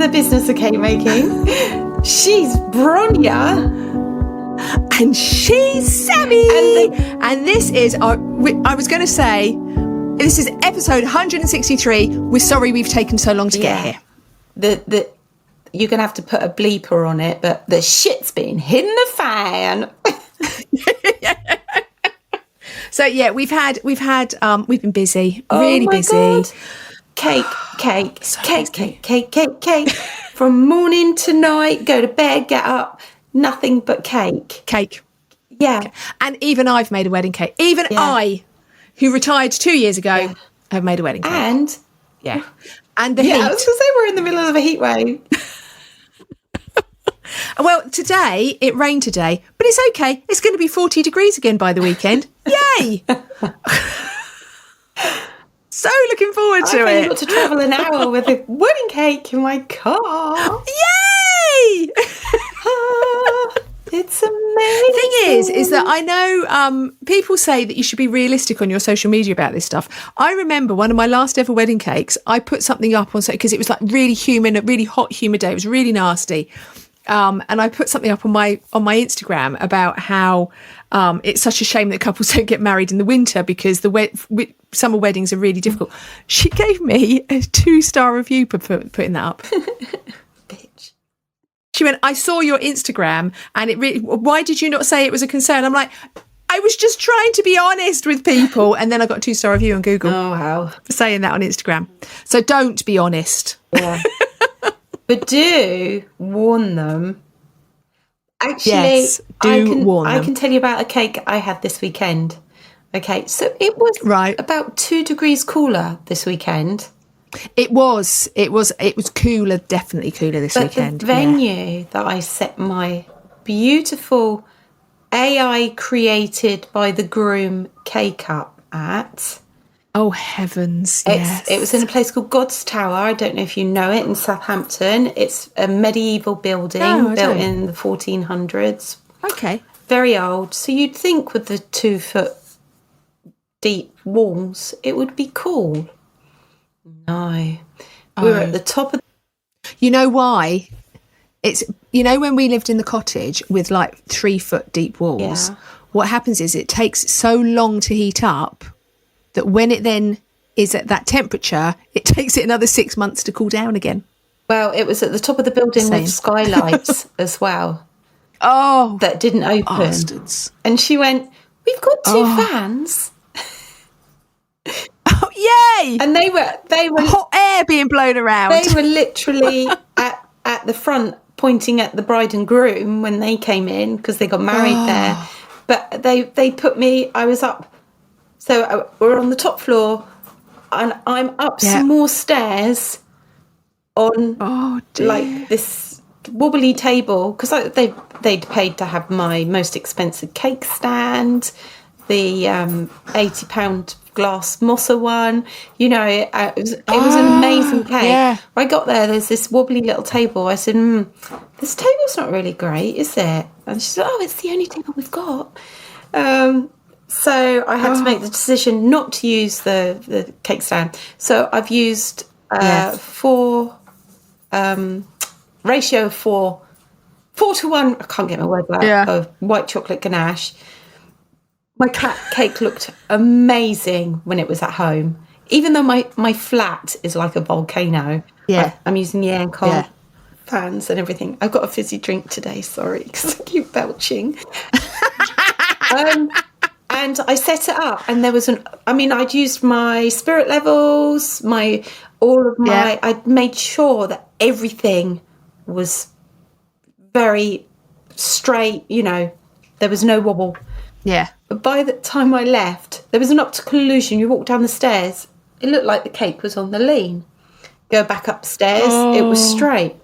the business of cake making. She's Bronya. And she's Sammy. And this is I was going to say, this is episode 163. We're sorry we've taken so long to get here. You're going to have to put a bleeper on it, but the shit's been hitting the fan. So yeah, we've been busy, really busy. God. Cake. From morning to night, go to bed, get up, nothing but cake. Cake. Yeah. And even I've made a wedding cake. Even I, who retired 2 years ago, have made a wedding cake. And the heat. I was going to say we're in the middle of a heat wave. Well, today, it rained today, but it's okay. It's going to be 40 degrees again by the weekend. Yay! So looking forward to it. I've got to travel an hour with a wedding cake in my car. Yay! It's amazing. Thing is that I know people say that you should be realistic on your social media about this stuff. I remember one of my last ever wedding cakes, I put something up on, because it was like really humid, a really hot, humid day. It was really nasty. And I put something up on my Instagram about how it's such a shame that couples don't get married in the winter because summer weddings are really difficult. She gave me a 2-star review for putting that up. Bitch. She went, I saw your Instagram and why did you not say it was a concern? I'm like, I was just trying to be honest with people. And then I got a 2-star review on Google. Oh, wow. For saying that on Instagram. So don't be honest. Yeah. But do warn them. Actually, yes, warn them. I can tell you about a cake I had this weekend. Okay, so it was about 2 degrees cooler this weekend. It was cooler, definitely cooler this weekend. The venue that I set my beautiful AI created by the groom cake up at. Oh, heavens, yes. It was in a place called God's Tower. I don't know if you know it, in Southampton. It's a medieval building built in the 1400s. Okay. Very old. So you'd think with the 2-foot deep walls, it would be cool. No. We were at the top of... You know why? It's, when we lived in the cottage with like 3-foot deep walls, what happens is it takes so long to heat up that when it then is at that temperature, it takes it another 6 months to cool down again. Well, it was at the top of the building with skylights as well. Oh. That didn't open. Bastards. And she went, we've got 2 fans. Oh, yay! And they were hot air being blown around. They were literally at the front pointing at the bride and groom when they came in because they got married there. But they put me, I was up. So we're on the top floor and I'm up some more stairs on like this wobbly table because they'd paid to have my most expensive cake stand, the £80 glass Mossa one. It was an amazing cake. Yeah. When I got there's this wobbly little table. I said, this table's not really great, is it? And she said, it's the only table we've got. So I had to make the decision not to use the cake stand. So I've used ratio of 4 to 1. I can't get my words out. Of white chocolate ganache. My cake looked amazing when it was at home, even though my flat is like a volcano. Yeah, I'm using the aircon fans and everything. I've got a fizzy drink today. Sorry, because I keep belching. And I set it up, and there was I'd used my spirit levels, I'd made sure that everything was very straight, there was no wobble. Yeah. But by the time I left, there was an optical illusion. You walked down the stairs, it looked like the cake was on the lean. Go back upstairs, it was straight.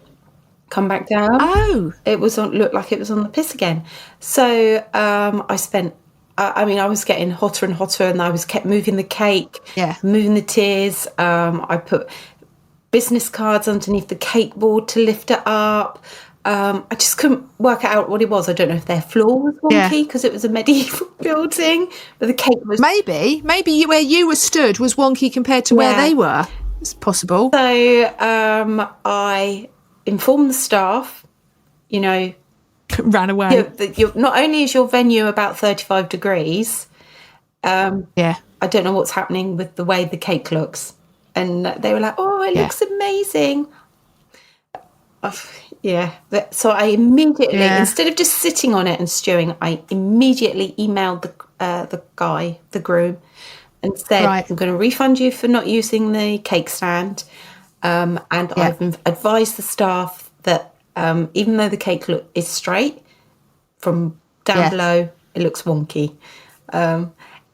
Come back down, it looked like it was on the piss again. So I spent... I was getting hotter and hotter, and I kept moving the cake, moving the tiers. I put business cards underneath the cake board to lift it up. I just couldn't work out what it was. I don't know if their floor was wonky because it was a medieval building, but the cake was... Maybe where you were stood was wonky compared to where they were. It's possible. So I inform the staff, you know, Ran away. not only is your venue about 35 degrees, Yeah. I don't know what's happening with the way the cake looks. And they were like, oh, it looks amazing. So I immediately, instead of just sitting on it and stewing, I immediately emailed the groom, and said, I'm going to refund you for not using the cake stand. And I've advised the staff that even though the cake is straight, from down below, it looks wonky.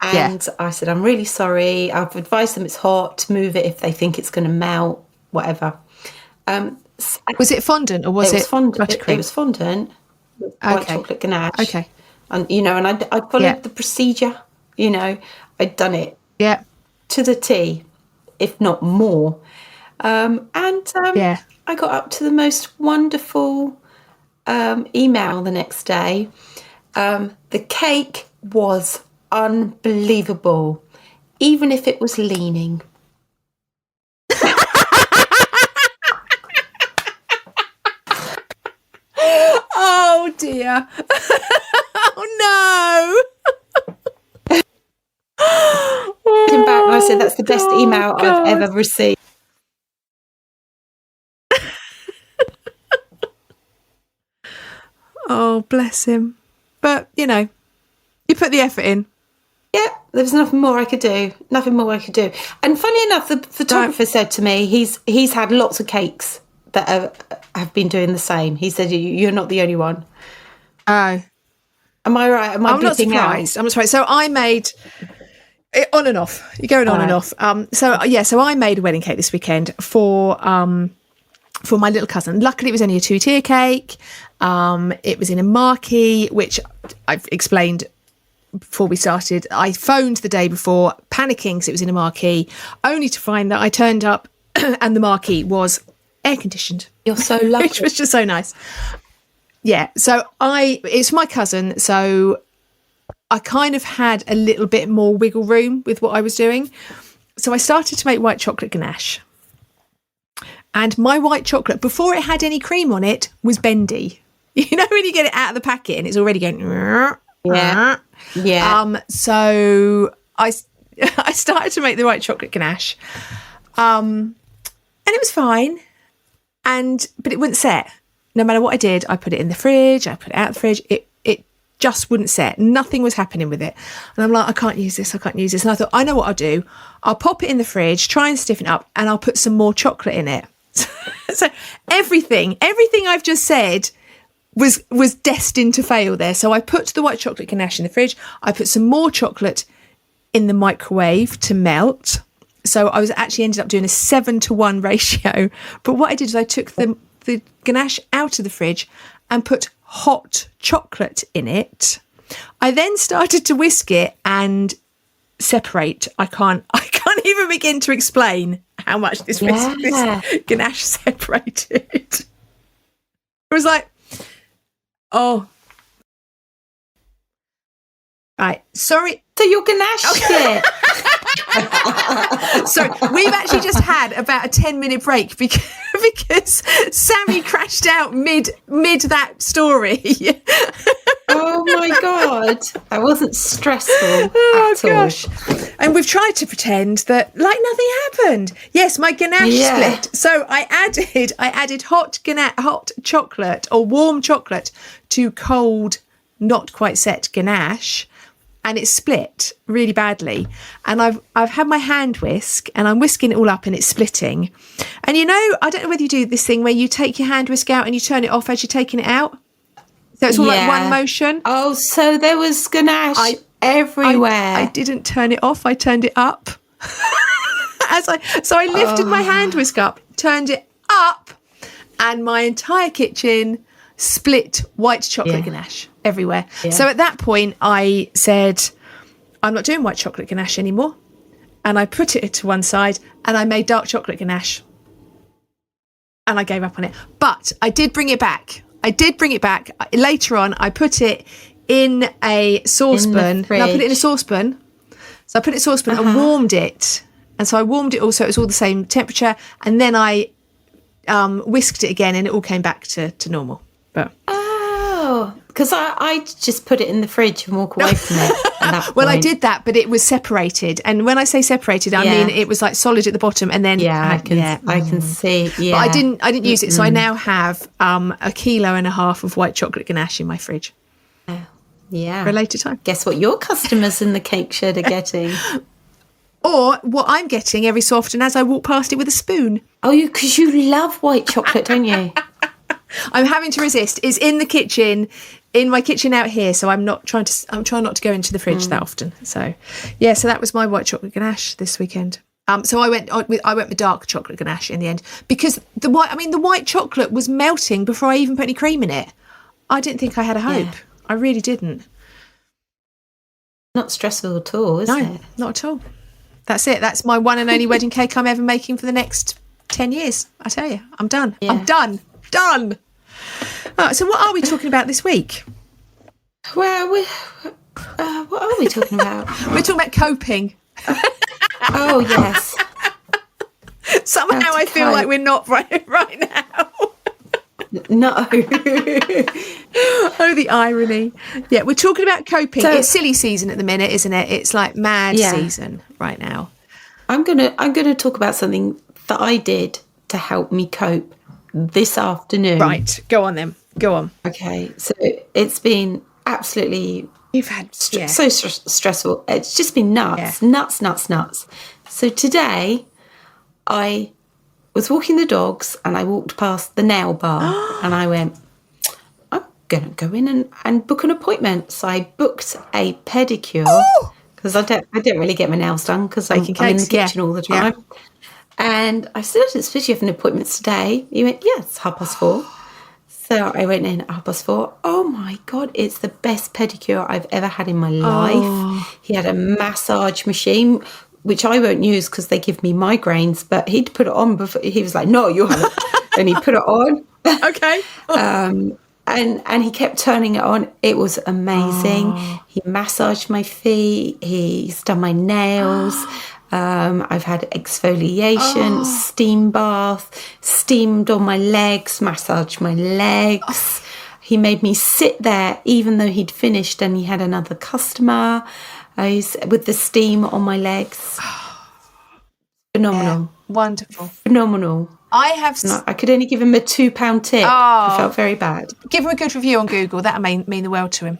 And I said, I'm really sorry. I've advised them it's hot, to move it if they think it's going to melt, whatever. Was it fondant or was it fondant? Buttercream? It was fondant with white chocolate ganache. Okay. And, you know, and I followed the procedure, you know. I'd done it to the T, if not more. I got up to the most wonderful email the next day. The cake was unbelievable, even if it was leaning. Oh dear. Oh no. Came back and I said, that's the best email I've ever received. Oh, bless him. But, you know, you put the effort in. Yeah, there was nothing more I could do. Nothing more I could do. And funny enough, the photographer said to me, he's had lots of cakes that have been doing the same. He said, you're not the only one. Oh. Am I right? I'm not surprised. I'm not surprised. So I made it on and off. You're going on and off. So I made a wedding cake this weekend for my little cousin. Luckily, it was only a 2-tier cake. It was in a marquee, which I've explained before we started. I phoned the day before, panicking because it was in a marquee, only to find that I turned up and the marquee was air conditioned. You're so lucky. Which was just so nice. Yeah, so it's my cousin, so I kind of had a little bit more wiggle room with what I was doing. So I started to make white chocolate ganache. And my white chocolate, before it had any cream on it, was bendy. You know when you get it out of the packet and it's already going... Yeah. So I started to make the white chocolate ganache. And it was fine. But it wouldn't set. No matter what I did, I put it in the fridge, I put it out of the fridge, it just wouldn't set. Nothing was happening with it. And I'm like, I can't use this. And I thought, I know what I'll do. I'll pop it in the fridge, try and stiffen it up, and I'll put some more chocolate in it. So everything I've just said was destined to fail there. So I put the white chocolate ganache in the fridge. I put some more chocolate in the microwave to melt. So I was actually ended up doing a 7-to-1 ratio. But what I did is I took the ganache out of the fridge and put hot chocolate in it. I then started to whisk it and separate. I can't even begin to explain how much this ganache separated. It was like, oh, right, sorry. So your ganache bit. So we've actually just had about a 10-minute break because Sammy crashed out mid that story. Oh my God. That wasn't stressful at all. And we've tried to pretend that like nothing happened. Yes, my ganache split. So I added hot chocolate or warm chocolate to cold, not quite set ganache. And it split really badly. And I've had my hand whisk and I'm whisking it all up and it's splitting. And you know, I don't know whether you do this thing where you take your hand whisk out and you turn it off as you're taking it out. So it's all like one motion. Oh, so there was ganache everywhere. I didn't turn it off. I turned it up. So I lifted my hand whisk up, turned it up, and my entire kitchen split white chocolate ganache everywhere. Yeah. So at that point, I said, I'm not doing white chocolate ganache anymore. And I put it to one side and I made dark chocolate ganache. And I gave up on it. But I did bring it back. Later on, I put it in a saucepan. I put it in a saucepan. So I put it in a saucepan and warmed it. And so I warmed it all so it was all the same temperature. And then I whisked it again, and it all came back to normal. But Oh, because I just put it in the fridge and walk away from it at that well, I point. did that, but it was separated. And when I say separated, I mean it was like solid at the bottom, and then I can see. Yeah, But I didn't use it, so I now have 1.5 kilos of white chocolate ganache in my fridge. Yeah. For a later time. Guess what your customers in the cake shed are getting? Or what I'm getting every so often as I walk past it with a spoon. Oh, because you love white chocolate, don't you? I'm having to resist. It's in the kitchen, in my kitchen out here, so I'm trying not to go into the fridge that often. So, yeah, so that was my white chocolate ganache this weekend. So I went with dark chocolate ganache in the end, because the white chocolate was melting before I even put any cream in it. I didn't think I had a hope. Yeah. I really didn't. Not stressful at all, is it? No, not at all. That's it. That's my one and only wedding cake I'm ever making for the next 10 years. I tell you, I'm done. Yeah. I'm done. Done. So what are we talking about this week? Well, what are we talking about? We're talking about coping. Oh, yes. Somehow I feel like we're not right now. No. Oh, the irony. Yeah, we're talking about coping. So, it's silly season at the minute, isn't it? It's like mad season right now. I'm gonna talk about something that I did to help me cope this afternoon. Right, go on then. Go on. Okay, so it's been absolutely... You've had... so stressful. It's just been nuts. So today, I was walking the dogs and I walked past the nail bar and I went, I'm going to go in and book an appointment. So I booked a pedicure because I don't really get my nails done because I'm in the kitchen all the time. Yeah. And I said, it's supposed you have an appointment today. He went, yeah, it's 4:30. So I went in at 4:30. Oh my God, it's the best pedicure I've ever had in my life. He had a massage machine, which I won't use because they give me migraines, but he'd put it on before. He was like, no, you haven't. And he put it on. Okay. And he kept turning it on. It was amazing. He massaged my feet. He's done my nails. I've had exfoliation, steam bath, steamed on my legs, massaged my legs. He made me sit there even though he'd finished and he had another customer. With the steam on my legs. Phenomenal. Yeah, wonderful. Phenomenal. I could only give him a £2 tip. I felt very bad. Give him a good review on Google. That would mean the world to him.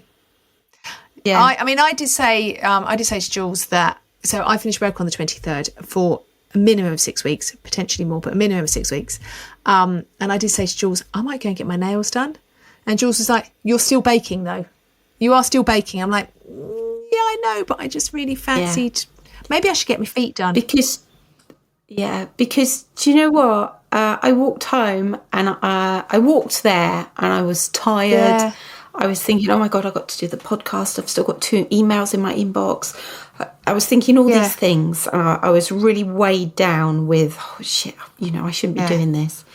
Yeah. I did say to Jules that, so I finished work on the 23rd for a minimum of 6 weeks, potentially more, but a minimum of 6 weeks. And I did say to Jules, I might go and get my nails done. And Jules was like, you're still baking though. You are still baking. I'm like, yeah, I know, but I just really fancied. Maybe I should get my feet done. Because do you know what? I walked home and I walked there and I was tired. Yeah. I was thinking, oh my God, I've got to do the podcast. I've still got 2 emails in my inbox. I was thinking all these things. And I was really weighed down with, oh shit, I shouldn't be doing this.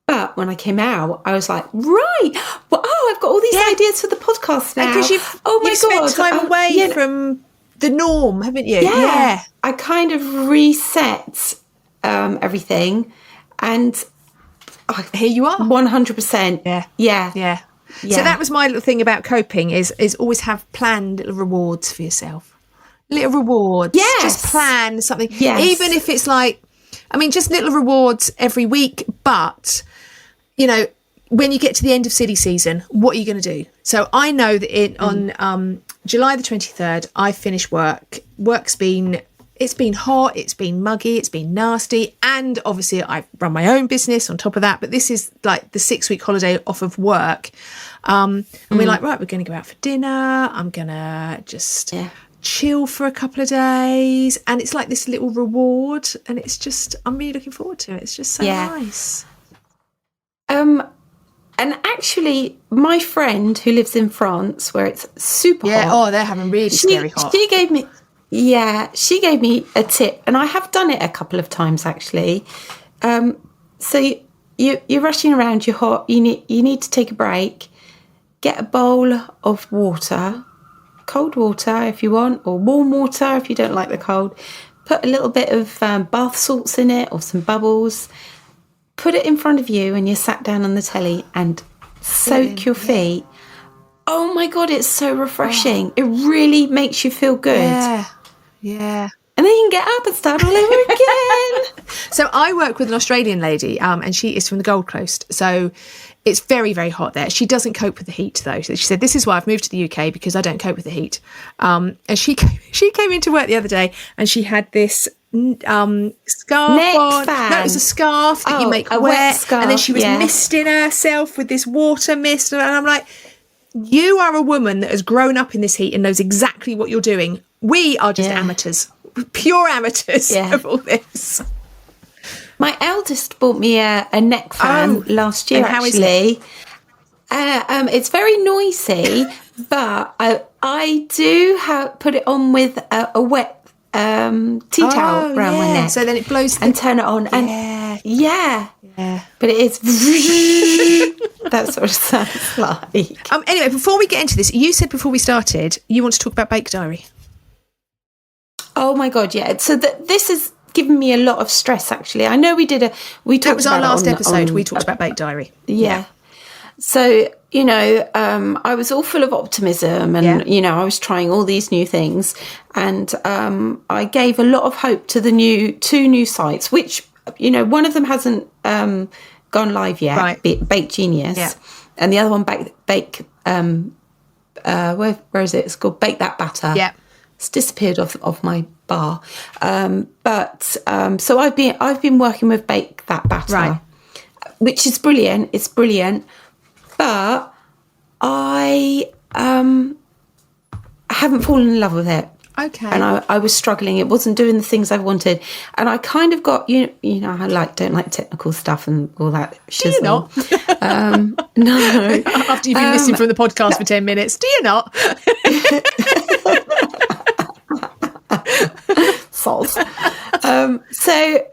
But when I came out, I was like, right, I've got all these ideas for the podcast now. Because you've spent time away from the norm, haven't you? Yeah. I kind of reset everything, and here you are. 100%. Yeah. So that was my little thing about coping is always have planned little rewards for yourself. Little rewards. Yes. Just plan something. Yes. Even if it's like, just little rewards every week, but... when you get to the end of silly season, what are you going to do? So I know that on July the 23rd, I finished work. It's been hot, it's been muggy, it's been nasty. And obviously I've run my own business on top of that. But this is like the 6-week holiday off of work. And we're like, right, we're going to go out for dinner. I'm going to just chill for a couple of days. And it's like this little reward. And it's just, I'm really looking forward to it. It's just so nice. And actually, my friend who lives in France, where it's super hot. Oh, they're having really scary hot. She gave me a tip, and I have done it a couple of times actually. So you're rushing around, you're hot. You need to take a break. Get a bowl of water, cold water if you want, or warm water if you don't like the cold. Put a little bit of bath salts in it or some bubbles. put it in front of you and you're sat down on the telly and soak your feet. Oh my God, it's so refreshing. It really makes you feel good. Yeah. And then you can get up and start all over again. So I work with an Australian lady, and she is from the Gold Coast. So it's very, very hot there. She doesn't cope with the heat, though. So she said, this is why I've moved to the UK, because I don't cope with the heat. And she came into work the other day, and she had this scarf Neck on. fan. No, it was a scarf that you make a wet. scarf, and then she was misting herself with this water mist. And I'm like, you are a woman that has grown up in this heat and knows exactly what you're doing. We are just amateurs, pure amateurs of all this. My eldest bought me a neck fan last year, how actually. It's very noisy, but I do put it on with a wet tea towel around my neck. So then it blows and turn it on. And but it is that's what it sounds like. Anyway, before we get into this, you said before we started you want to talk about Bake Diary. Oh my God, yeah. So this has given me a lot of stress, actually. I know we talked about that was our last episode. We talked about Bake Diary. Yeah. So, I was all full of optimism and, I was trying all these new things. And I gave a lot of hope to the two new sites, which, one of them hasn't gone live yet, right. Bake Genius. And the other one, Bake where is it? It's called Bake That Batter. Yeah. It's disappeared off my bar. So I've been working with Bake That Batter. Right. Which is brilliant. It's brilliant. But I haven't fallen in love with it. Okay. And I was struggling. It wasn't doing the things I wanted. And I kind of got, I don't like technical stuff and all that shizzle. Do you not? No. After you've been listening from the podcast for 10 minutes, do you not? Soz. So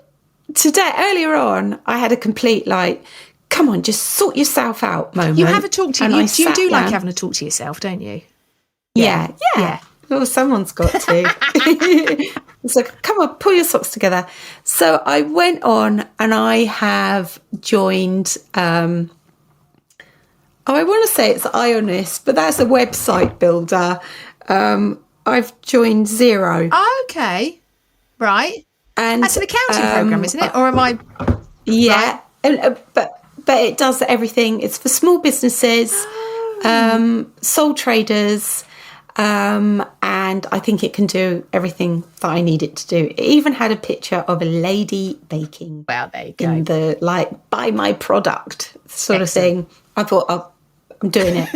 earlier on, I had a complete come on, just sort yourself out moment. You have a talk to you. You do like down. having a talk to yourself, don't you? Yeah. Well, someone's got to. So come on, pull your socks together. So I went on and I have joined, I want to say it's Ionis, but that's a website builder. I've joined Zero. Okay. Right. And that's an accounting program, isn't it? Or am I? Yeah. Right. But it does everything. It's for small businesses, sole traders, and I think it can do everything that I need it to do. It even had a picture of a lady baking. Well, there you go. In the buy my product sort of thing. I thought, I'm doing it.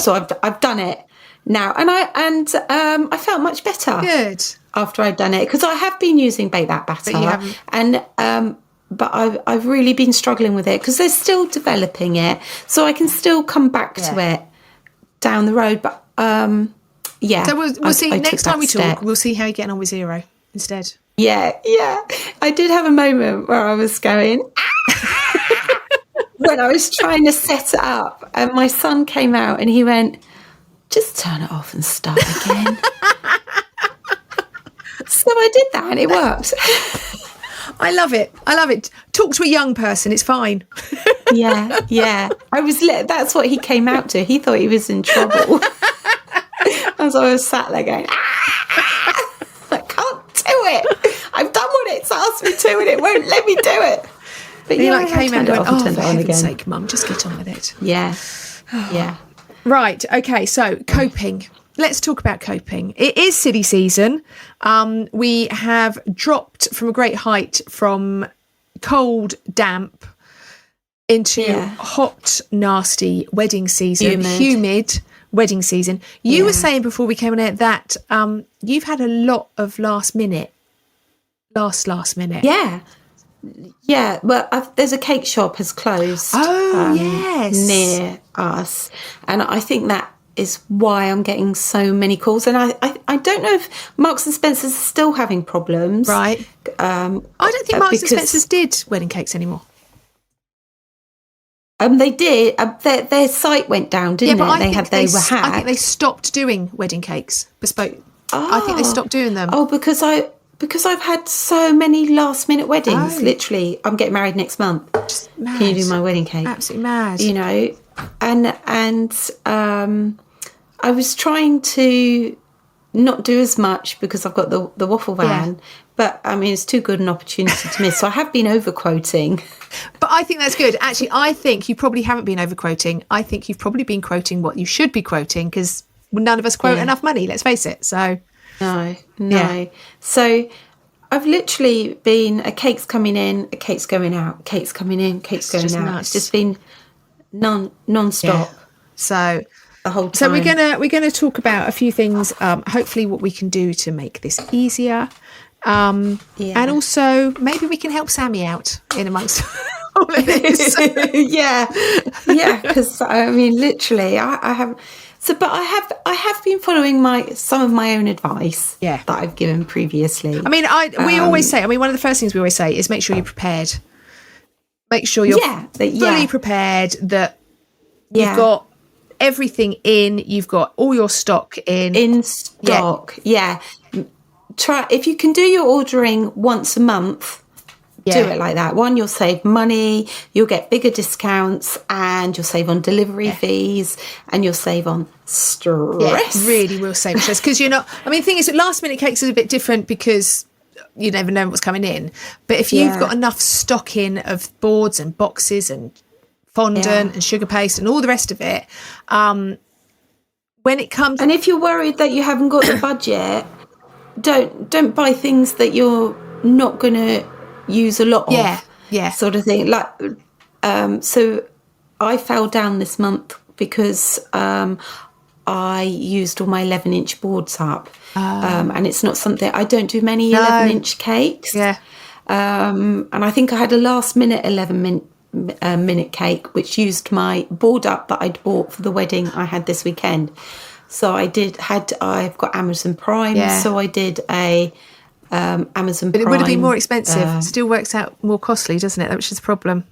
So I've done it now, and I felt much better. Good. After I'd done it, because I have been using Bake That Batter, and but I've really been struggling with it because they're still developing it, so I can still come back to it down the road. But so we'll see next time we step. talk. We'll see how you're getting on with Zero instead. Yeah. I did have a moment where I was going when I was trying to set it up, and my son came out and he went, "Just turn it off and start again." So I did that and it worked. I love it. Talk to a young person. It's fine. Yeah. I was that's what he came out to. He thought he was in trouble. And so I was sat there going, I can't do it. I've done what it's asked me to and it won't let me do it. But he came out and went, oh, for heaven's sake, Mum, just get on with it. Yeah. Right. Okay. So coping. Let's talk about coping. It is silly season. We have dropped from a great height from cold, damp into hot, nasty wedding season, humid wedding season. You were saying before we came on air that you've had a lot of last minute. Yeah. Well, there's a cake shop has closed. Oh, yes. Near us. And I think that is why I'm getting so many calls. And I don't know if Marks and Spencer's is still having problems. Right. I don't think Marks and Spencer's did wedding cakes anymore. They did. Their site went down, didn't it? I think they were hacked. I think they stopped doing wedding cakes, bespoke. I think they stopped doing them. Oh, because because I've had so many last minute weddings. Oh. Literally, I'm getting married next month. Mad. Can you do my wedding cake? Absolutely mad. You know, and I was trying to not do as much because I've got the waffle van, but I mean, it's too good an opportunity to miss. So I have been overquoting. But I think that's good. Actually, I think you probably haven't been overquoting. I think you've probably been quoting what you should be quoting, because none of us quote enough money, let's face it. So No. Yeah. So I've literally been, a cake's coming in, a cake's going out, cake's coming in, cake's going just out. nuts. It's just been non-stop So the whole time. So we're gonna talk about a few things. Hopefully, what we can do to make this easier, and also maybe we can help Sammy out in amongst all of this. yeah, because I mean, literally, I have. So, but I have been following some of my own advice that I've given previously. I mean, we always say. I mean, one of the first things we always say is make sure you're prepared. Make sure you're fully prepared. That you've got everything in. You've got all your stock in stock. Yeah. Try, if you can do your ordering once a month. Do it like that. One, you'll save money, you'll get bigger discounts, and you'll save on delivery fees, and you'll save on stress. Yeah, really will save stress, because you're not. I mean, the thing is, last minute cakes is a bit different because you never know what's coming in. But if you've got enough stock in of boards and boxes and fondant and sugar paste and all the rest of it, when it comes, and if you're worried that you haven't got the budget, don't buy things that you're not going to use a lot of, sort of thing. Like, so I fell down this month because I used all my 11-inch boards up, and it's not something, I don't do many 11-inch cakes. And I think I had a last minute 11-minute cake which used my board up that I'd bought for the wedding I had this weekend. So I've got Amazon Prime, so I did a Amazon Prime. But it would have been more expensive. Still works out more costly, doesn't it? Which is a problem.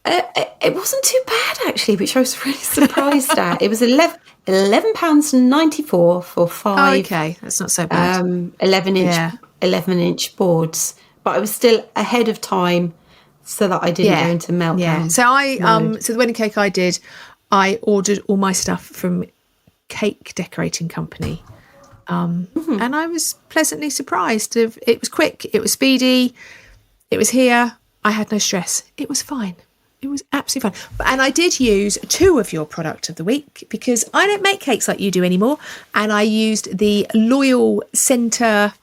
It wasn't too bad, actually, which I was really surprised at. It was £11.94 for 5. Oh, okay, that's not so bad. 11-inch boards, but I was still ahead of time so that I didn't go into meltdown. Yeah. So so the wedding cake I ordered all my stuff from Cake Decorating Company. And I was pleasantly surprised. It was quick, it was speedy, it was here. I had no stress. It was fine. It was absolutely fine. And I did use 2 of your product of the week because I don't make cakes like you do anymore. And I used the Loyal Centre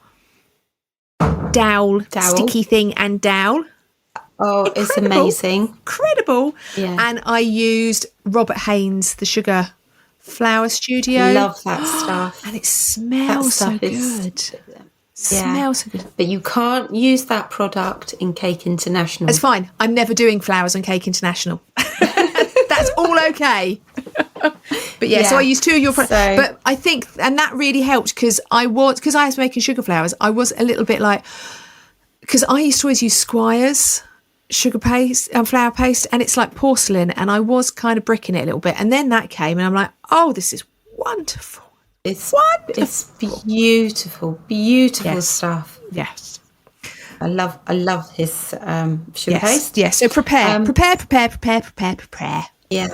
dowel sticky thing and dowel. Oh, it's amazing. Incredible. Yeah. And I used Robert Haynes, the Sugar Flower Studio. Love that stuff. And it smells so good. Smells so good. But you can't use that product in Cake International. It's fine. I'm never doing flowers on Cake International. That's all okay. But so I used 2 of your products. But I think, and that really helped because I was making sugar flowers, I was a little bit like, because I used to always use Squire's sugar paste and flour paste, and it's like porcelain, and I was kind of bricking it a little bit, and then that came and I'm like, oh, this is wonderful. It's beautiful stuff. Yes, I love his sugar paste. Yes, so prepare. Yeah.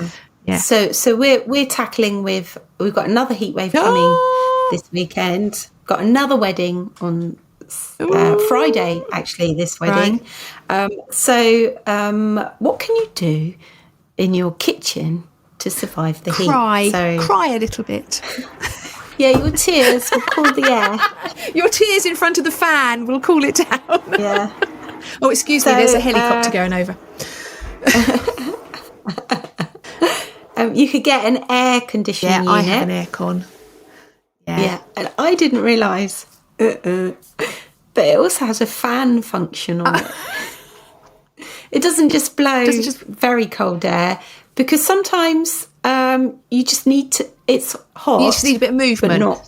So we're tackling we've got another heat wave coming this weekend. Got another wedding on Friday, actually, this wedding. Right. What can you do in your kitchen to survive the heat? Cry a little bit. Yeah, your tears will cool the air. Your tears in front of the fan will cool it down. Yeah. Oh, excuse me, there's a helicopter going over. You could get an air conditioning unit. I have an aircon. Yeah, and I didn't realise. But it also has a fan function on it. It doesn't just blow very cold air, because sometimes you just need to, it's hot. You just need a bit of movement. But not.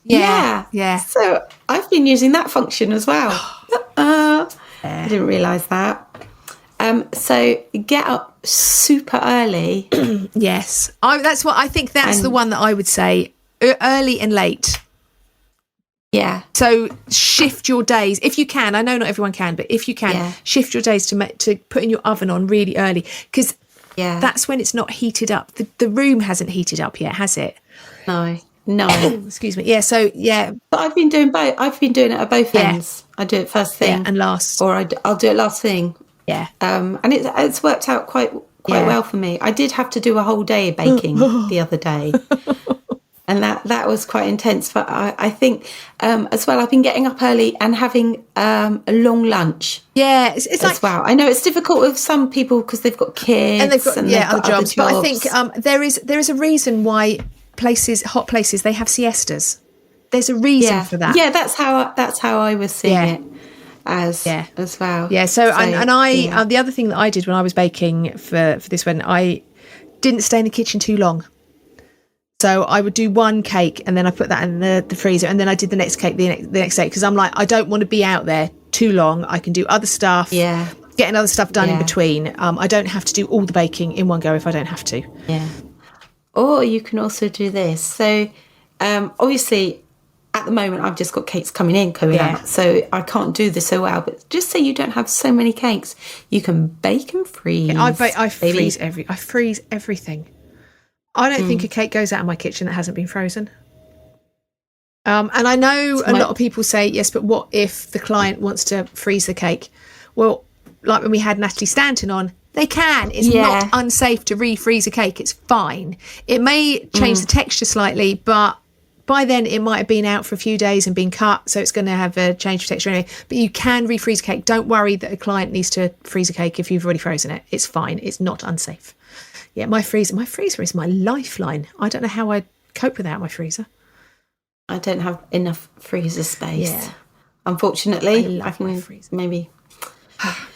Yeah. So I've been using that function as well. I didn't realise that. So get up super early. Yes. That's what I think. That's the one that I would say, early and late. Yeah. So shift your days if you can. I know not everyone can, but if you can, shift your days to put in your oven on really early, because that's when it's not heated up. The room hasn't heated up yet, has it? No. Excuse me. Yeah. So But I've been doing both. I've been doing it at both ends. I do it first thing, and last, or I'll do it last thing. Yeah. And it's worked out quite well for me. I did have to do a whole day of baking the other day. And that was quite intense. But I think as well, I've been getting up early and having a long lunch. Yeah, it's as like, well. I know it's difficult with some people because they've got kids and they've got other jobs. But I think there is a reason why hot places, they have siestas. There's a reason for that. Yeah, that's how I was seeing it as well. Yeah. So the other thing that I did when I was baking for this one, I didn't stay in the kitchen too long. So I would do one cake and then I put that in the freezer, and then I did the next cake the next day, because I'm like, I don't want to be out there too long. I can do other stuff. Yeah. Getting other stuff done in between. I don't have to do all the baking in one go if I don't have to. Yeah. Or you can also do this. So obviously at the moment I've just got cakes coming out, so I can't do this so well. But just say you don't have so many cakes, you can bake and freeze. Yeah, I freeze everything. I don't think a cake goes out of my kitchen that hasn't been frozen. And I know a lot of people say, yes, but what if the client wants to freeze the cake? Well, like when we had Natalie Stanton on, they can. It's not unsafe to refreeze a cake. It's fine. It may change the texture slightly, but by then it might have been out for a few days and been cut, so it's going to have a change of texture anyway. But you can refreeze a cake. Don't worry that a client needs to freeze a cake if you've already frozen it. It's fine. It's not unsafe. Yeah, my freezer is my lifeline. I don't know how I'd cope without my freezer. I don't have enough freezer space, unfortunately. I can my freezer. Maybe.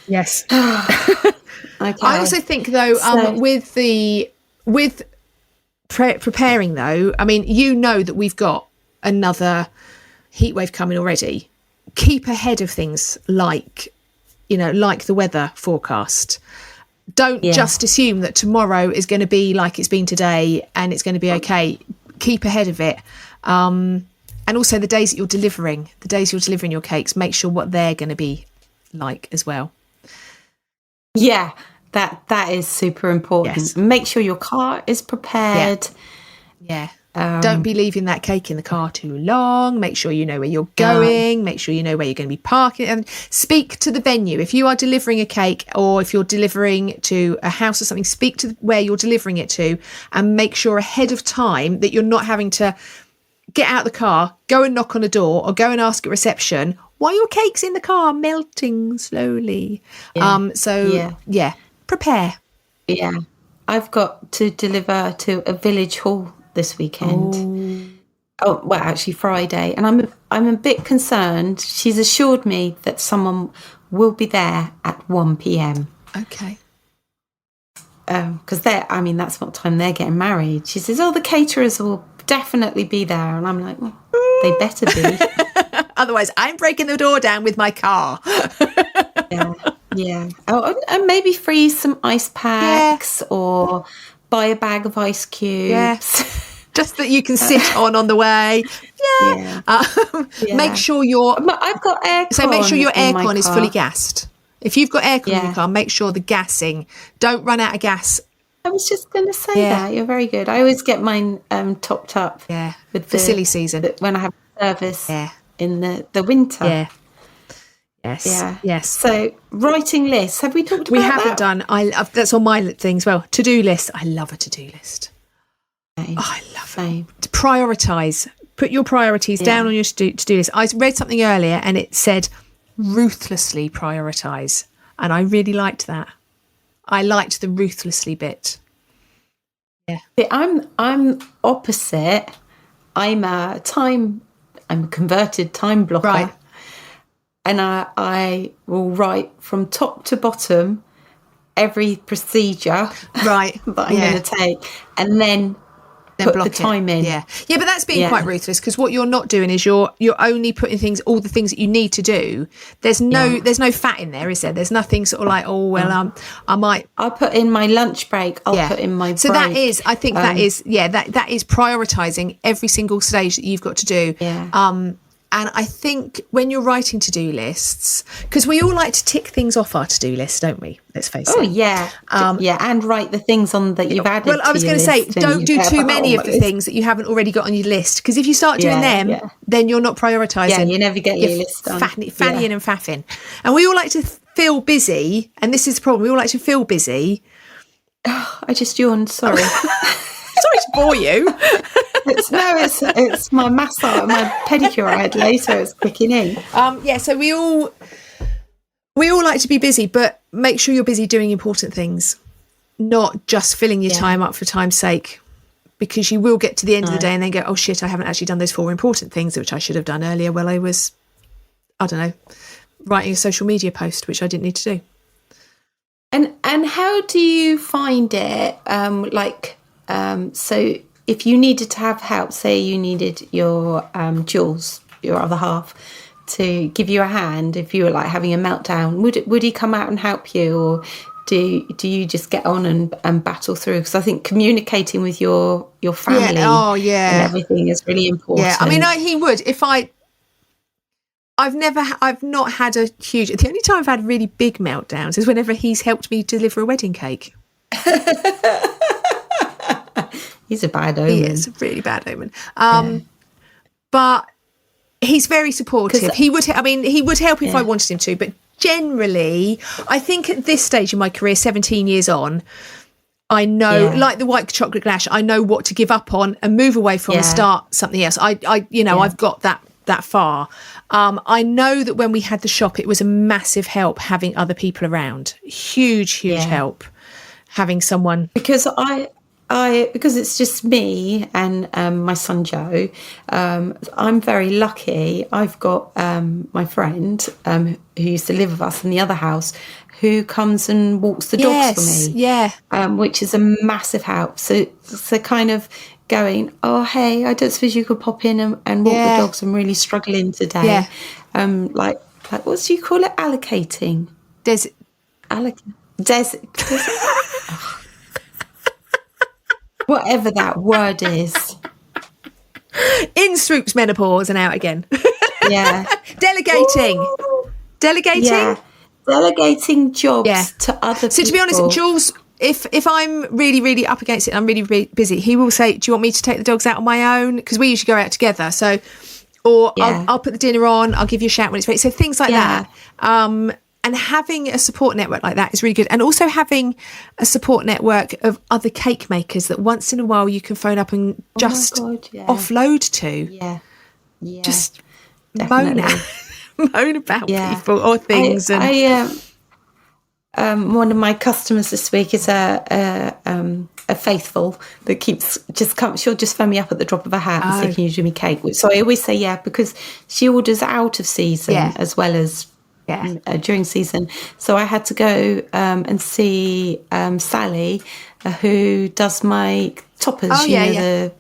Yes. Okay. I also think though, with preparing though, I mean, you know that we've got another heat wave coming already. Keep ahead of things like the weather forecast. Don't just assume that tomorrow is going to be like it's been today and it's going to be okay. Keep ahead of it. And also the days that you're delivering your cakes, make sure what they're going to be like as well. Yeah, that is super important. Yes. Make sure your car is prepared. Yeah. Don't be leaving that cake in the car too long. Make sure you know where you're going. Make sure you know where you're going to be parking. And speak to the venue. If you are delivering a cake, or if you're delivering to a house or something, speak to where you're delivering it to, and make sure ahead of time that you're not having to get out the car, go and knock on a door, or go and ask at reception while your cake's in the car melting slowly. Prepare. Yeah. I've got to deliver to a village hall this weekend. Actually Friday, and I'm a bit concerned. She's assured me that someone will be there at 1 p.m. Okay. Because that's what time they're getting married. She says, the caterers will definitely be there, and I'm like, well, they better be. Otherwise I'm breaking the door down with my car. Yeah. And maybe freeze some ice packs or buy a bag of ice cubes. Yeah. Just that you can sit on the way. Make sure I've got aircon. So make sure your aircon is fully gassed. If you've got aircon in your car, make sure the gassing. Don't run out of gas. I was just going to say that. You're very good. I always get mine topped up. Yeah. With the silly season. When I have service in the winter. Yeah. Yes. Yeah. Yes. So writing lists. Have we talked about that? We haven't done. That's on my thing as well. To-do list. I love a to-do list. Okay. I love it. To prioritise. Put your priorities down on your to-do list. I read something earlier and it said ruthlessly prioritise. And I really liked that. I liked the ruthlessly bit. Yeah. I'm opposite. I'm a converted time blocker. Right. And I will write from top to bottom every procedure that I'm going to take, and then put the time in. Yeah, but that's being quite ruthless, because what you're not doing is you're only putting all the things that you need to do. There's no fat in there, is there? There's nothing sort of like, I might. I'll put in my lunch break. I'll put in my break. So that is, I think that is prioritising every single stage that you've got to do. Yeah. And I think when you're writing to-do lists, because we all like to tick things off our to-do list, don't we? Let's face it. Oh, yeah. And write the things on that you've added. Well, I was going to say, don't do too many of the things that you haven't already got on your list. Because if you start doing them, then you're not prioritising. Yeah, you never get your list done. Fannying and faffing. And we all like to feel busy. And this is the problem. We all like to feel busy. Oh, I just yawned. Sorry. Sorry to bore you. It's my massage, my pedicure I had later. It's kicking in. So we all like to be busy, but make sure you're busy doing important things, not just filling your time up for time's sake, because you will get to the end of the day and then go, oh shit, I haven't actually done those 4 important things which I should have done earlier while I was, I don't know, writing a social media post, which I didn't need to do. And how do you find it? So if you needed to have help, say you needed your Jules, your other half, to give you a hand if you were like having a meltdown, would he come out and help you, or do you just get on and battle through? Because I think communicating with your family and everything is really important. Yeah, I mean, he would. If I've not had a huge. The only time I've had really big meltdowns is whenever he's helped me deliver a wedding cake. He's a bad omen. He is a really bad omen. But he's very supportive. He would help if I wanted him to. But generally, I think at this stage in my career, 17 years on, I know, like the white chocolate ganache, I know what to give up on and move away from and start something else. I've got that far. I know that when we had the shop, it was a massive help having other people around. Huge help having someone. Because it's just me and my son Joe, I'm very lucky. I've got my friend who used to live with us in the other house, who comes and walks the dogs for me, which is a massive help. So kind of going, oh hey, I don't suppose you could pop in and walk the dogs. I'm really struggling today. Like what do you call it? Allocating. Whatever that word is. In swoops menopause and out again. Delegating. Ooh. Delegating? Yeah. Delegating jobs to other people. So to be honest, Jules, if I'm really, really up against it and I'm really, really busy, he will say, do you want me to take the dogs out on my own? Because we usually go out together. So, I'll put the dinner on, I'll give you a shout when it's ready. So things like that. And having a support network like that is really good. And also having a support network of other cake makers that once in a while you can phone up and just offload to. Yeah. Just definitely. moan about people or things. One of my customers this week is a faithful that keeps she'll just phone me up at the drop of a hat and say, can you do me cake? So I always say because she orders out of season as well as during season. So I had to go and see Sally, who does my toppers. The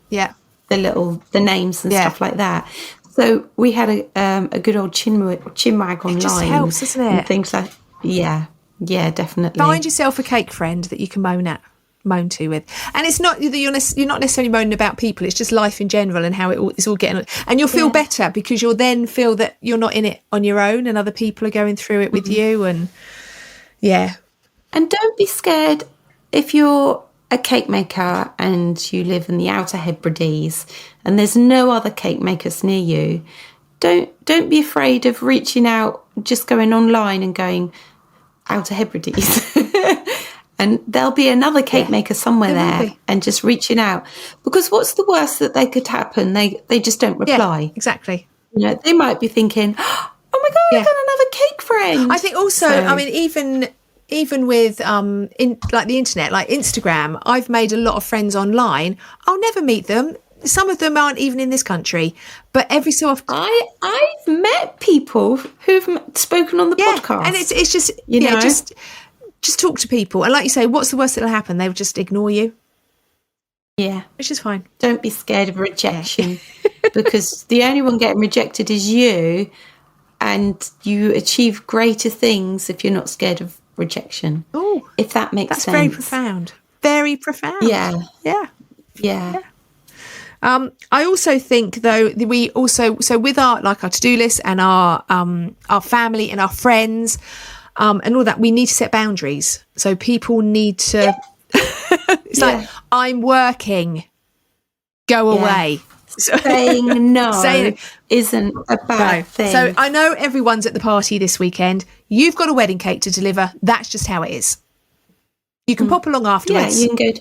names and stuff like that. So we had a good old chinwag online. It just helps, doesn't it? And things like definitely. Find yourself a cake friend that you can moan to with, and it's not that you're not necessarily moaning about people, it's just life in general and how it's all getting, and you'll feel better because you'll then feel that you're not in it on your own and other people are going through it with you. And and don't be scared if you're a cake maker and you live in the Outer Hebrides and there's no other cake makers near you. Don't be afraid of reaching out, just going online and going Outer Hebrides. And there'll be another cake maker somewhere there and just reaching out. Because what's the worst that they could happen? They just don't reply. Yeah, exactly. They might be thinking, oh my God, I've got another cake friend. I think also, I mean, even with like the internet, like Instagram, I've made a lot of friends online. I'll never meet them. Some of them aren't even in this country, but every so often I've met people who've spoken on the podcast, and it's just just talk to people, and like you say, what's the worst that'll happen? They'll just ignore you. Yeah, which is fine. Don't be scared of rejection, because the only one getting rejected is you, and you achieve greater things if you're not scared of rejection. Oh, if that makes sense. That's very profound. Very profound. Yeah. I also think, though, that we also, so with our to-do list and our family and our friends, and all that, we need to set boundaries. So people need to. It's like, I'm working. Go away. Saying no isn't a bad thing. So I know everyone's at the party this weekend. You've got a wedding cake to deliver. That's just how it is. You can pop along afterwards. Yeah, you can go.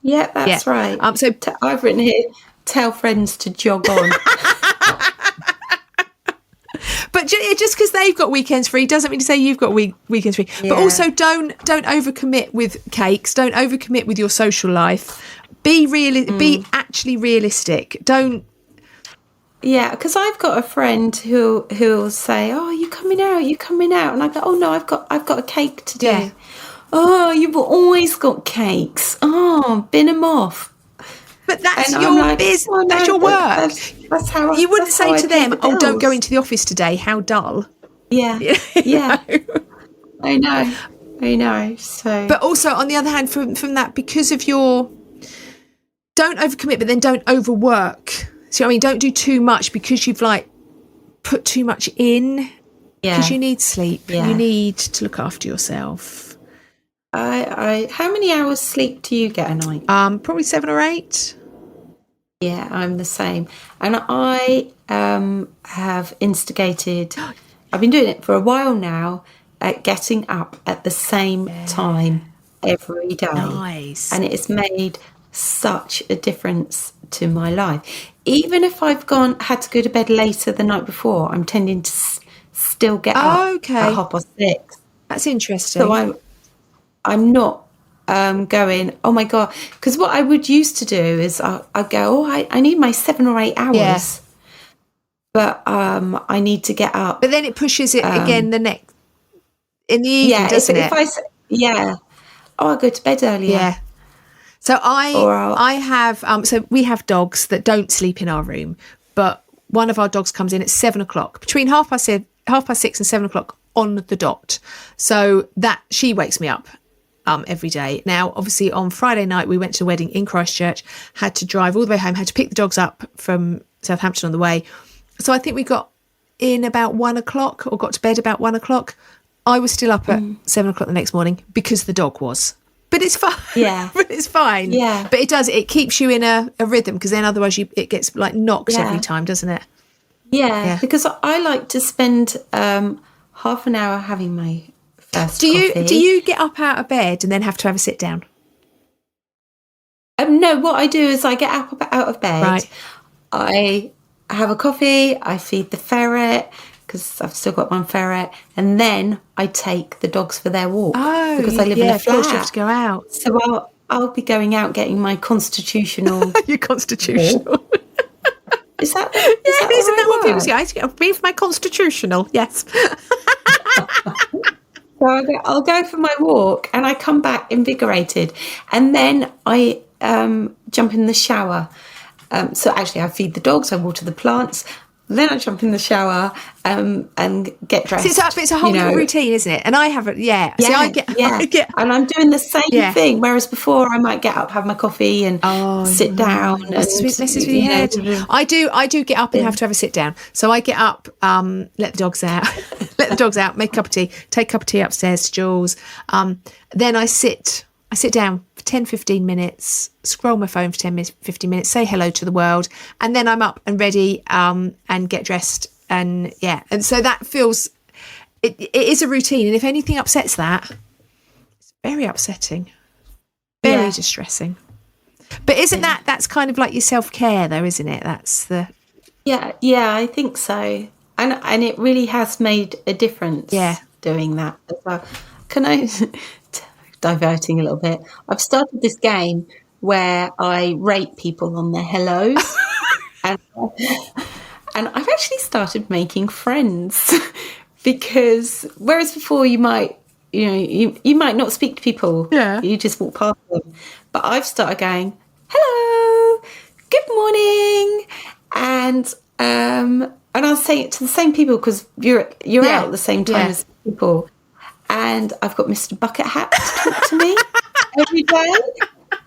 Yeah, that's right. So I've written here, tell friends to jog on. But just because they've got weekends free doesn't mean to say you've got weekends free. Yeah. But also don't overcommit with cakes. Don't overcommit with your social life. Be Be actually realistic. Don't. Yeah, because I've got a friend who'll say, "Oh, you coming out? You coming out?" And I go, "Oh no, I've got a cake to do." Yeah. Oh, you've always got cakes. Oh, bin them off. But that's your business. Oh, no, that's your work. That's how you wouldn't say to them, "Oh, don't go into the office today. How dull." Yeah, yeah. I know. So, but also on the other hand, from that, because of your, don't overcommit, but then don't overwork. So I mean, don't do too much because you've put too much in. Yeah. Because you need sleep. Yeah. You need to look after yourself. How many hours sleep do you get a night? Probably 7 or 8. Yeah, I'm the same. And I have instigated, I've been doing it for a while now, at getting up at the same time every day. Nice. And it has made such a difference to my life. Even if I've had to go to bed later the night before, I'm tending to still get up at 6:30. That's interesting. So I'm not going, oh my God, because what I would used to do is I'd go, I need my 7 or 8 hours, but I need to get up. But then it pushes it again in the evening, doesn't it? I go to bed earlier. Yeah. So I have, so we have dogs that don't sleep in our room, but one of our dogs comes in at 7 o'clock, between 6:30 and 7 o'clock on the dot. So that she wakes me up. Every day. Now, obviously, on Friday night, we went to a wedding in Christchurch, had to drive all the way home, had to pick the dogs up from Southampton on the way. So I think we got in about 1 o'clock or got to bed about 1 o'clock. I was still up at 7 o'clock the next morning because the dog was. But it's fine. Yeah. But it's fine. Yeah. But it keeps you in a rhythm, because then otherwise it gets knocked every time, doesn't it? Yeah. Because I like to spend half an hour having my Do you get up out of bed and then have to have a sit down? No, what I do is I get up out of bed. Right. I have a coffee. I feed the ferret because I've still got one ferret, and then I take the dogs for their walk. Oh, because I live in a flat. Of course you have to go out. So I'll be going out getting my constitutional. Your constitutional. Isn't that what people say? I breathe my constitutional. Yes. So I'll go for my walk and I come back invigorated, and then I jump in the shower. So actually I feed the dogs, I water the plants, then I jump in the shower and get dressed. It's a whole new routine, isn't it? And I have it, I get, and I'm doing the same thing. Whereas before I might get up, have my coffee, and sit down. Messes with your head. I do get up and have to have a sit down. So I get up, let the dogs out, make a cup of tea, take a cup of tea upstairs to Jules. Then I sit down for 10-15 minutes, scroll my phone for 10-15 minutes, say hello to the world, and then I'm up and ready and get dressed. And so that feels, it is a routine. And if anything upsets that, it's very upsetting, very distressing. But isn't that's kind of like your self-care though, isn't it? That's the... Yeah, I think so. And it really has made a difference doing that as well. Can I... diverting a little bit. I've started this game where I rate people on their hellos, and I've actually started making friends because whereas before you might not speak to people, you just walk past them, but I've started going, hello, good morning, and I'll say it to the same people because you're out at the same time as people. And I've got Mr. Bucket Hat to talk to me every day.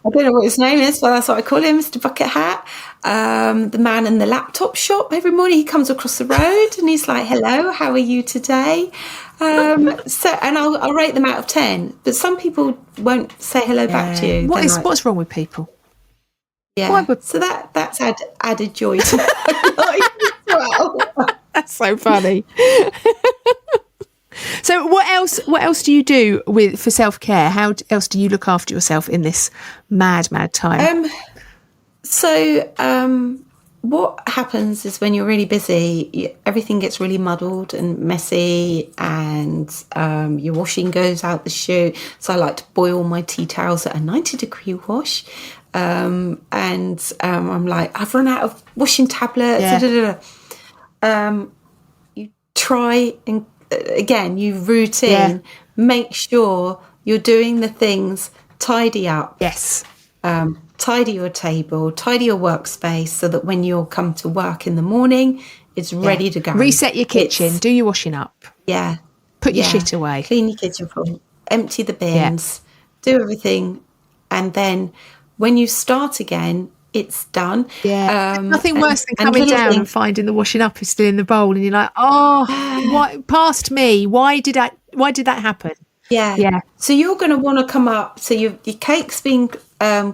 I don't know what his name is, but that's what I call him, Mr. Bucket Hat. The man in the laptop shop. Every morning he comes across the road and he's like, "Hello, how are you today?" And I'll rate them out of 10. But some people won't say hello back to you. What's wrong with people? Yeah. So that's added joy to my life as well. That's so funny. So what else do you do for self-care? How else do you look after yourself in this mad time? What happens is when you're really busy, everything gets really muddled and messy, and your washing goes out the chute. So I like to boil my tea towels at a 90-degree wash. I'm like, I've run out of washing tablets. Yeah. You try and again, you routine. Make sure you're doing the things. Tidy up. Yes. Tidy your table, tidy your workspace, so that when you come to work in the morning, it's ready to go. Reset your kitchen. Do your washing up. Yeah. Put your shit away. Clean your kitchen floor. Empty the bins. Do everything, and then when you start again, it's done. Yeah. Nothing worse than coming down and finding the washing up is still in the bowl, and you're like, oh, what past me? Why did that happen? Yeah. So you're going to want to come up. So your cake's been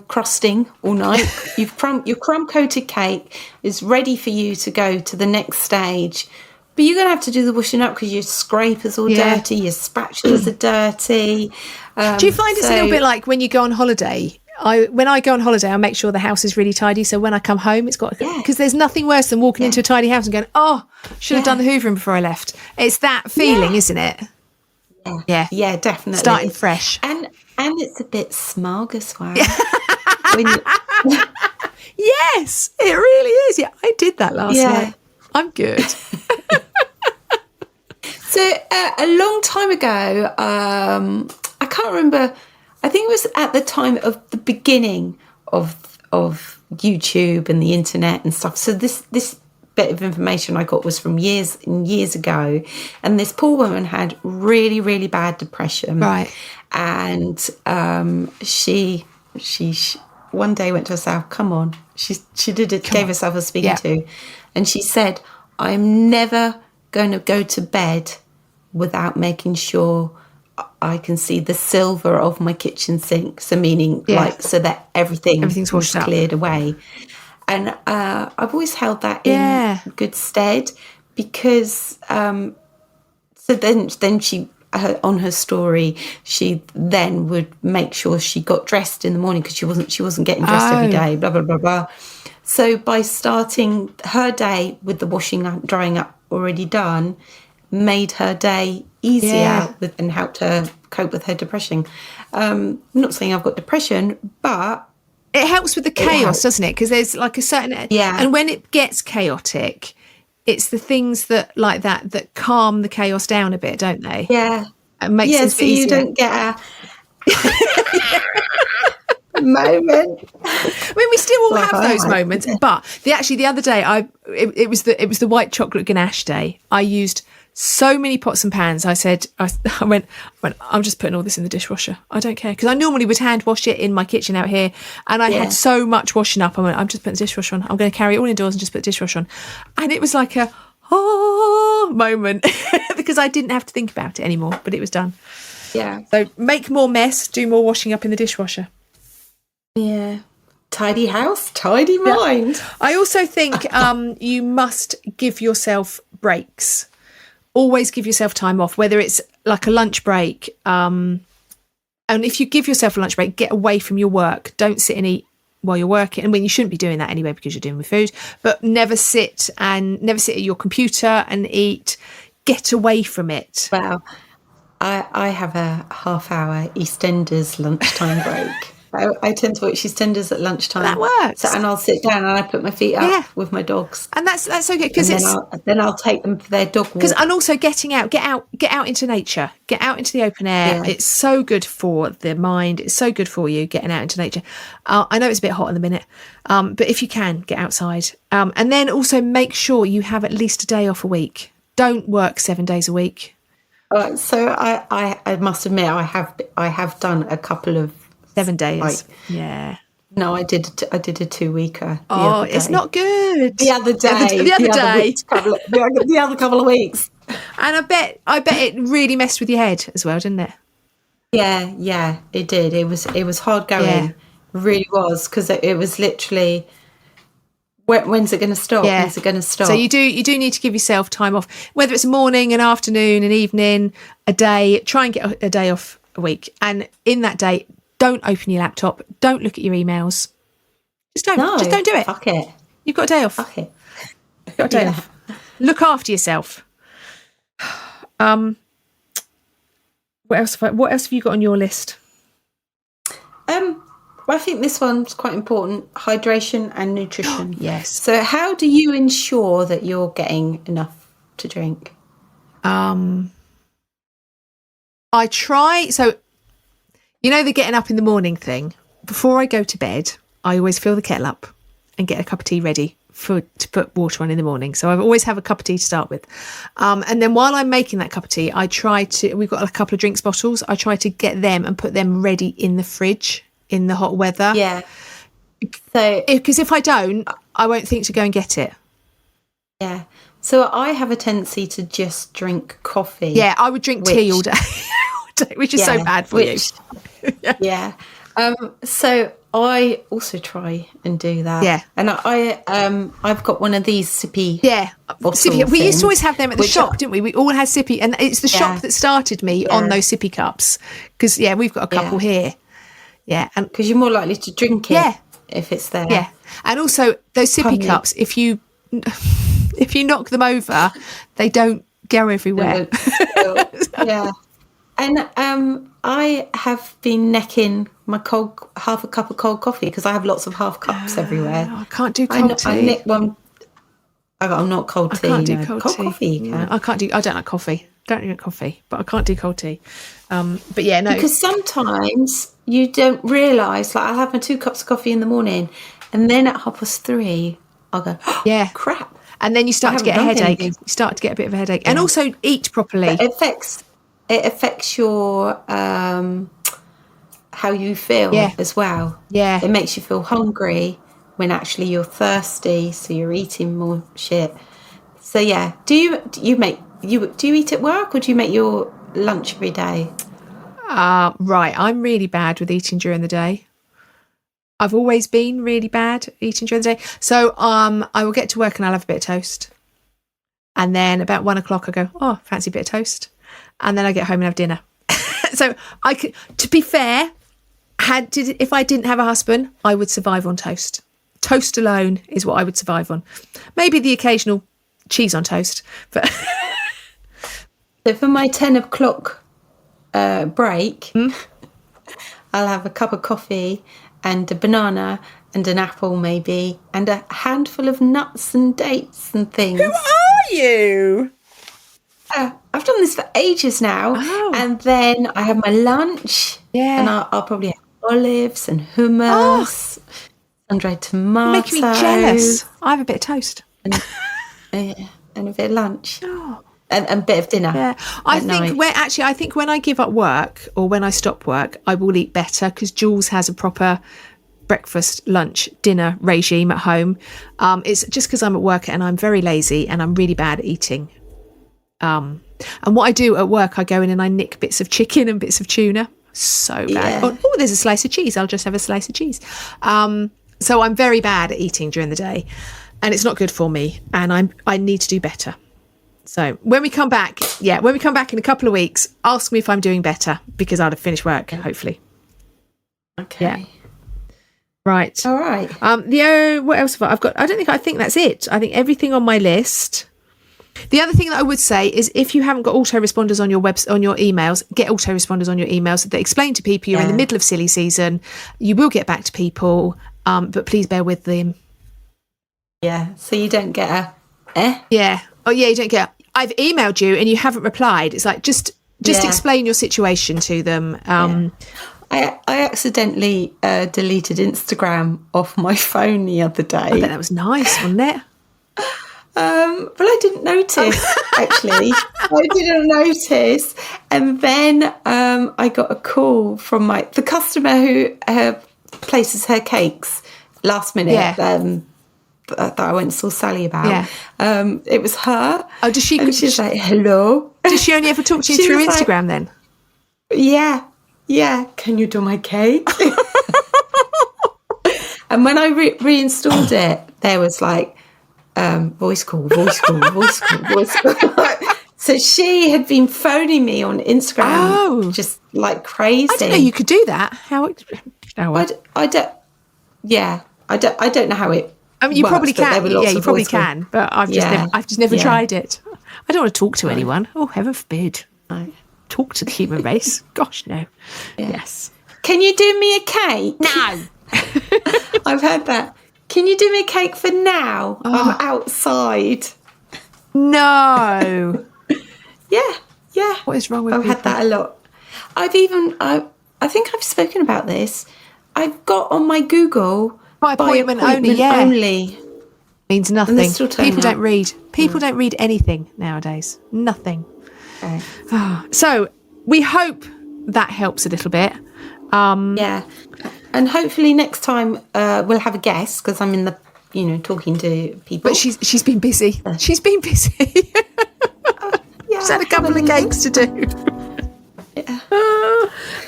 crusting all night. Your crumb coated cake is ready for you to go to the next stage. But you're going to have to do the washing up because your scraper's all dirty, your spatulas are dirty. Do you find it's a little bit like when you go on holiday? When I go on holiday, I make sure the house is really tidy. So when I come home, it's got, because there's nothing worse than walking into a tidy house and going, oh, should have done the hoovering before I left. It's that feeling, isn't it? Yeah, definitely. Starting fresh. And it's a bit smug as well. Yes, it really is. Yeah, I did that last night. I'm good. So a long time ago, I can't remember, I think it was at the time of the beginning of YouTube and the internet and stuff. So this bit of information I got was from years and years ago, and this poor woman had really, really bad depression, right? And she one day went to herself, come on, she did it, gave herself a speaking to, and she said, I'm never going to go to bed without making sure I can see the silver of my kitchen sink, so meaning so that everything's washed cleared away. And I've always held that in good stead, because so then she, on her story, she then would make sure she got dressed in the morning, because she wasn't getting dressed every day, blah, blah, blah, blah. So by starting her day with the washing up, drying up already done, made her day easier and helped her cope with her depression. I'm not saying I've got depression, but it helps with the chaos, doesn't it? Because there's like a certain... And when it gets chaotic, it's the things that calm the chaos down a bit, don't they? Yeah. And makes it so easier. You don't get a moment. I mean, we still all have those moments. But the other day, it was the white chocolate ganache day. I used so many pots and pans. I went, I'm just putting all this in the dishwasher. I don't care, because I normally would hand wash it in my kitchen out here, and I had so much washing up. I went, I'm just putting the dishwasher on. I'm going to carry it all indoors and just put the dishwasher on. And it was like a moment because I didn't have to think about it anymore, but it was done. Yeah. So make more mess, do more washing up in the dishwasher. Yeah. Tidy house, tidy mind. I also think you must give yourself breaks. Always give yourself time off, whether it's like a lunch break. And if you give yourself a lunch break, get away from your work. Don't sit and eat while you're working. And when you shouldn't be doing that anyway, because you're doing with food, but never sit at your computer and eat. Get away from it. Well, I have a half-hour EastEnders lunchtime break. I tend to watch EastEnders at lunchtime. That works. So, and I'll sit down and I put my feet up with my dogs. And that's okay, because then I'll take them for their dog walk. And also get out into nature, get out into the open air. Yeah. It's so good for the mind. It's so good for you getting out into nature. I know it's a bit hot in the minute, but if you can, get outside. And then also make sure you have at least a day off a week. Don't work 7 days a week. So I must admit I have done a couple of 7 days. Like, yeah. no, I did a 2-weeker. Oh, it's not good. The other day. The other couple of weeks. And I bet it really messed with your head as well, didn't it? Yeah, it did. It was hard going. Yeah. It really was, because it was literally, when's it going to stop? Yeah. When's it going to stop? So you do need to give yourself time off, whether it's a morning, an afternoon, an evening, a day. Try and get a day off a week, and in that day, don't open your laptop. Don't look at your emails. Just don't. No, just don't do it. Fuck it. You've got a day off. Fuck it. You've got a day off. Look after yourself. What else have you got on your list? Well, I think this one's quite important: hydration and nutrition. Yes. So, how do you ensure that you're getting enough to drink? I try. So, you know, the getting up in the morning thing. Before I go to bed, I always fill the kettle up and get a cup of tea ready to put water on in the morning. So I always have a cup of tea to start with. And then while I'm making that cup of tea, we've got a couple of drinks bottles. I try to get them and put them ready in the fridge in the hot weather. Yeah. So, because if I don't, I won't think to go and get it. Yeah. So I have a tendency to just drink coffee. Yeah, I would drink tea all day, which is so bad for you. Yeah. So I also try and do that. Yeah. And I've got one of these sippy. Yeah. Sippy. We used to always have them at the shop, didn't we? We all had sippy, and it's the shop that started me on those sippy cups. Because we've got a couple here. Yeah, and because you're more likely to drink it if it's there. Yeah, and also those sippy cups, if you knock them over, they don't go everywhere. Yeah. And I have been necking my half a cup of cold coffee, because I have lots of half cups everywhere. I can't do cold tea. I nick one. I'm not cold tea. I can't do cold tea. Coffee you can. I don't like coffee. Don't drink coffee, but I can't do cold tea. But yeah, no. Because sometimes you don't realise, like, I'll have my 2 cups of coffee in the morning, and then at 3:30, I'll go, oh, crap. And then you start to get a headache. You start to get a bit of a headache. And also eat properly. But it affects your how you feel as well. Yeah. It makes you feel hungry when actually you're thirsty, so you're eating more shit. So yeah, do you eat at work, or do you make your lunch every day? Right, I'm really bad with eating during the day. I've always been really bad at eating during the day. So I will get to work and I'll have a bit of toast. And then about 1 o'clock I go, oh, fancy a bit of toast. And then I get home and have dinner. So I could, to be fair, if I didn't have a husband, I would survive on toast. Toast alone is what I would survive on. Maybe the occasional cheese on toast, but so for my 10 o'clock break, I'll have a cup of coffee and a banana and an apple maybe, and a handful of nuts and dates and things. Who are you? I've done this for ages now. Oh. And then I have my lunch. Yeah. And I'll probably have olives and hummus, sun-dried tomatoes. Making me jealous. I have a bit of toast. And a bit of lunch. Oh. And a bit of dinner. Yeah. I think when I give up work, or when I stop work, I will eat better, because Jules has a proper breakfast, lunch, dinner regime at home. It's just because I'm at work and I'm very lazy and I'm really bad at eating. And what I do at work, I go in and I nick bits of chicken and bits of tuna. So bad. Yeah. Oh, there's a slice of cheese. I'll just have a slice of cheese. So I'm very bad at eating during the day, and it's not good for me. And I need to do better. So when we come back in a couple of weeks, ask me if I'm doing better, because I'll have finished work, hopefully. Okay. Yeah. Right. All right. What else have I got? I think that's it. I think everything on my list. The other thing that I would say is, if you haven't got autoresponders on your on your emails, get autoresponders on your emails that explain to people you're in the middle of silly season. You will get back to people, but please bear with them. Yeah. So you don't get Yeah. Oh yeah, you don't get I've emailed you and you haven't replied. It's like, just explain your situation to them. I accidentally deleted Instagram off my phone the other day. I bet that was nice, wasn't it? Well, I didn't notice, actually. I didn't notice. And then I got a call from the customer who places her cakes last minute. Yeah. That I went and saw Sally about. Yeah. It was her. Oh, does she? And she's like, hello. Does she only ever talk to you She through was Instagram then? Yeah. Can you do my cake? And when I reinstalled it, there was like voice call. So she had been phoning me on Instagram, just like crazy. I didn't know you could do that. I don't know how it. I mean, you works, probably but there can. were lots Yeah, you of probably voice calls. can. But I've just never tried it. I don't want to talk to anyone. Oh, heaven forbid. I talk to the human race. Gosh, no. Yeah. Yes. Can you do me a cake? No. I've heard that. Can you do me a cake for now? I'm outside. No. Yeah. What is wrong with I've people? had that a lot. I think I've spoken about this. I've got on my Google By appointment only. Means nothing. People don't read. People don't read anything nowadays. Nothing. Okay. So we hope that helps a little bit. Yeah. And hopefully next time we'll have a guest, because I'm in the, talking to people. But she's been busy. She's been busy. Yeah, she's had a couple of cakes to do. Yeah.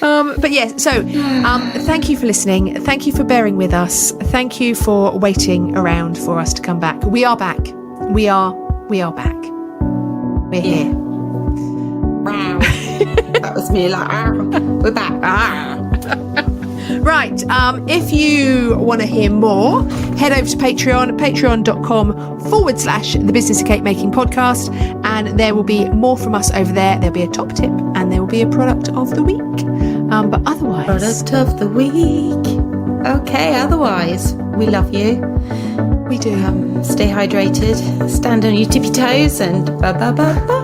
But yes, so thank you for listening. Thank you for bearing with us. Thank you for waiting around for us to come back. We are back. We are back. We're here. Wow. That was me like, we're back. Right, if you want to hear more, head over to Patreon, patreon.com/The Business of Cake Making Podcast, and there will be more from us over there. There'll be a top tip and there will be a product of the week. But otherwise... Product of the week. Okay, otherwise, we love you. We do. Stay hydrated, stand on your tippy toes, and bye.